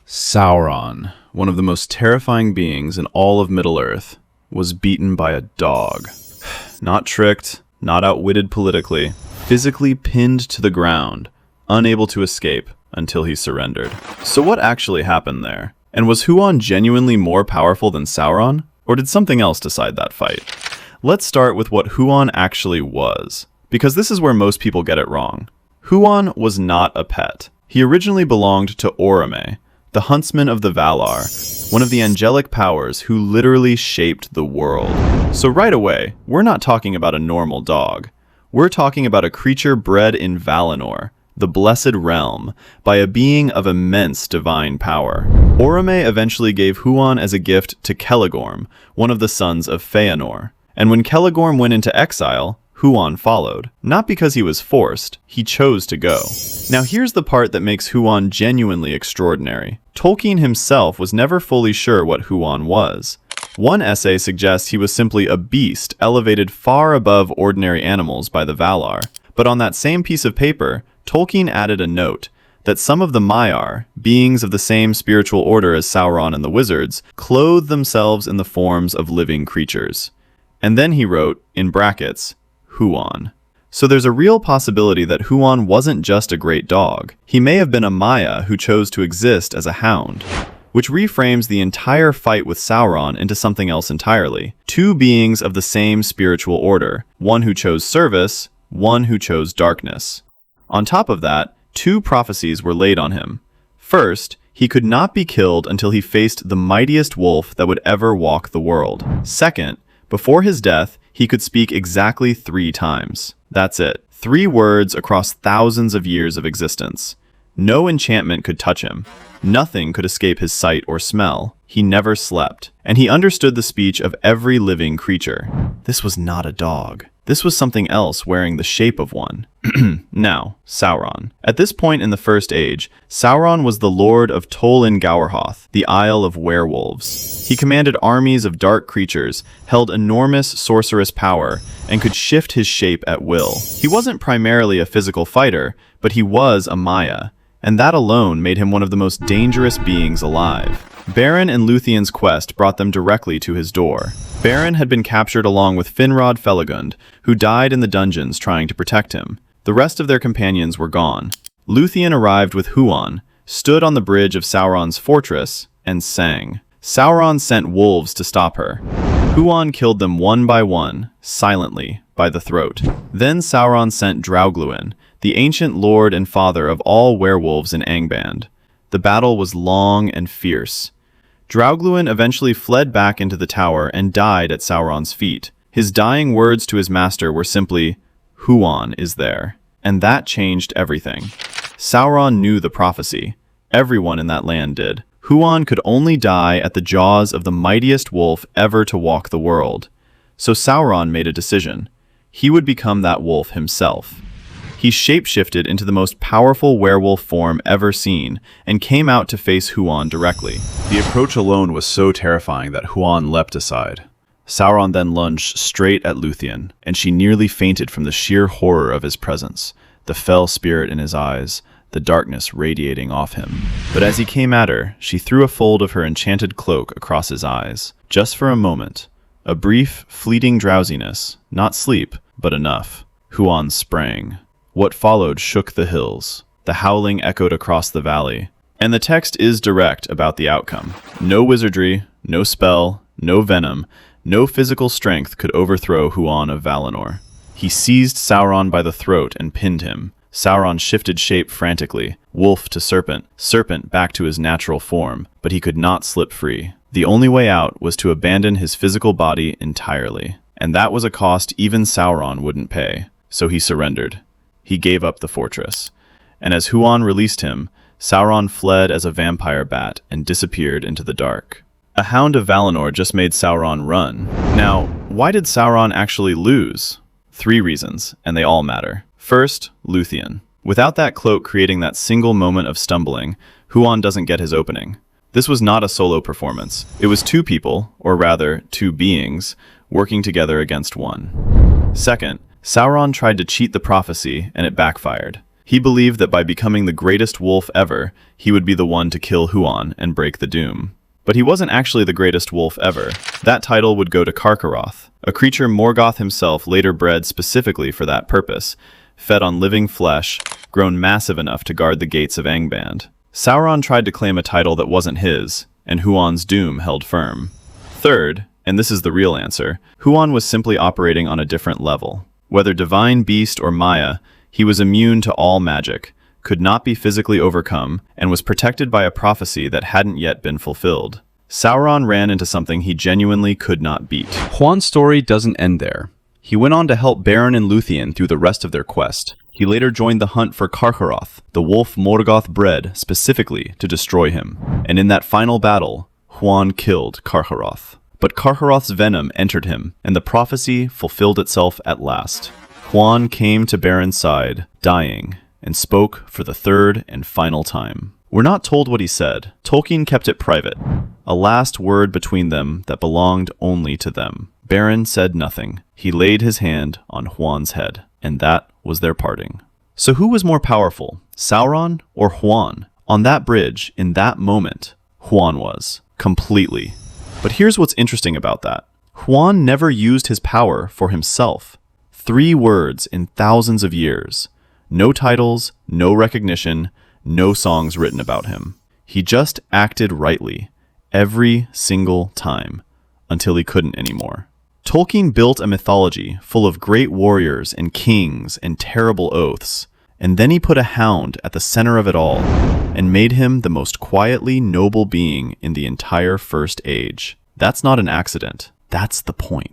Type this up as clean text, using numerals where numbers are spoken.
Sauron, one of the most terrifying beings in all of Middle-earth, was beaten by a dog. Not tricked, not outwitted politically, physically pinned to the ground, unable to escape until he surrendered. So what actually happened there? And was Huan genuinely more powerful than Sauron? Or did something else decide that fight? Let's start with what Huan actually was, because this is where most people get it wrong. Huan was not a pet. He originally belonged to Orome, the huntsman of the Valar, one of the angelic powers who literally shaped the world. So right away, we're not talking about a normal dog. We're talking about a creature bred in Valinor, the Blessed Realm, by a being of immense divine power. Orome eventually gave Huan as a gift to Celegorm, one of the sons of Feanor. And when Celegorm went into exile, Huan followed. Not because he was forced, he chose to go. Now here's the part that makes Huan genuinely extraordinary. Tolkien himself was never fully sure what Huan was. One essay suggests he was simply a beast elevated far above ordinary animals by the Valar. But on that same piece of paper, Tolkien added a note that some of the Maiar, beings of the same spiritual order as Sauron and the wizards, clothed themselves in the forms of living creatures. And then he wrote, in brackets, Huan. So there's a real possibility that Huan wasn't just a great dog. He may have been a Maia who chose to exist as a hound, which reframes the entire fight with Sauron into something else entirely. Two beings of the same spiritual order, one who chose service, one who chose darkness. On top of that, two prophecies were laid on him. First, he could not be killed until he faced the mightiest wolf that would ever walk the world. Second, before his death, he could speak exactly 3 times. That's it. 3 words across thousands of years of existence. No enchantment could touch him. Nothing could escape his sight or smell. He never slept. And he understood the speech of every living creature. This was not a dog. This was something else wearing the shape of one. Now, Sauron. At this point in the First Age, Sauron was the lord of Tol in Gaurhoth, the Isle of Werewolves. He commanded armies of dark creatures, held enormous sorcerous power, and could shift his shape at will. He wasn't primarily a physical fighter, but he was a Maia, and that alone made him one of the most dangerous beings alive. Beren and Lúthien's quest brought them directly to his door. Beren had been captured along with Finrod Felagund, who died in the dungeons trying to protect him. The rest of their companions were gone. Lúthien arrived with Huan, stood on the bridge of Sauron's fortress, and sang. Sauron sent wolves to stop her. Huan killed them one by one, silently, by the throat. Then Sauron sent Draugluin, the ancient lord and father of all werewolves in Angband. The battle was long and fierce. Draugluin eventually fled back into the tower and died at Sauron's feet. His dying words to his master were simply, Huan is there. And that changed everything. Sauron knew the prophecy. Everyone in that land did. Huan could only die at the jaws of the mightiest wolf ever to walk the world. So Sauron made a decision. He would become that wolf himself. He shapeshifted into the most powerful werewolf form ever seen, and came out to face Huan directly. The approach alone was so terrifying that Huan leapt aside. Sauron then lunged straight at Lúthien, and she nearly fainted from the sheer horror of his presence, the fell spirit in his eyes, the darkness radiating off him. But as he came at her, she threw a fold of her enchanted cloak across his eyes. Just for a moment. A brief, fleeting drowsiness, not sleep, but enough. Huan sprang. What followed shook the hills. The howling echoed across the valley. And the text is direct about the outcome. No wizardry, no spell, no venom, no physical strength could overthrow Huan of Valinor. He seized Sauron by the throat and pinned him. Sauron shifted shape frantically, wolf to serpent, serpent back to his natural form, but he could not slip free. The only way out was to abandon his physical body entirely. And that was a cost even Sauron wouldn't pay. So he surrendered. He gave up the fortress. And as Huan released him, Sauron fled as a vampire bat and disappeared into the dark. A Hound of Valinor just made Sauron run. Now, why did Sauron actually lose? 3 reasons, and they all matter. First, Lúthien. Without that cloak creating that single moment of stumbling, Huan doesn't get his opening. This was not a solo performance. It was 2 people, or rather, 2 beings, working together against one. Second, Sauron tried to cheat the prophecy, and it backfired. He believed that by becoming the greatest wolf ever, he would be the one to kill Huan and break the doom. But he wasn't actually the greatest wolf ever. That title would go to Carcharoth, a creature Morgoth himself later bred specifically for that purpose, fed on living flesh, grown massive enough to guard the gates of Angband. Sauron tried to claim a title that wasn't his, and Huan's doom held firm. Third, and this is the real answer, Huan was simply operating on a different level. Whether divine beast or Maya, he was immune to all magic, could not be physically overcome, and was protected by a prophecy that hadn't yet been fulfilled. Sauron ran into something he genuinely could not beat. Huan's story doesn't end there. He went on to help Beren and Luthien through the rest of their quest. He later joined the hunt for Carcharoth, the wolf Morgoth bred specifically to destroy him. And in that final battle, Huan killed Carcharoth. But Carcharoth's venom entered him, and the prophecy fulfilled itself at last. Huan came to Beren's side, dying, and spoke for the third and final time. We're not told what he said. Tolkien kept it private. A last word between them that belonged only to them. Beren said nothing. He laid his hand on Huan's head, and that was their parting. So who was more powerful, Sauron or Huan? On that bridge, in that moment, Huan was. Completely. But here's what's interesting about that. Huan never used his power for himself. 3 words in thousands of years. No titles, no recognition, no songs written about him. He just acted rightly, every single time, until he couldn't anymore. Tolkien built a mythology full of great warriors and kings and terrible oaths, and then he put a hound at the center of it all, and made him the most quietly noble being in the entire First Age. That's not an accident. That's the point.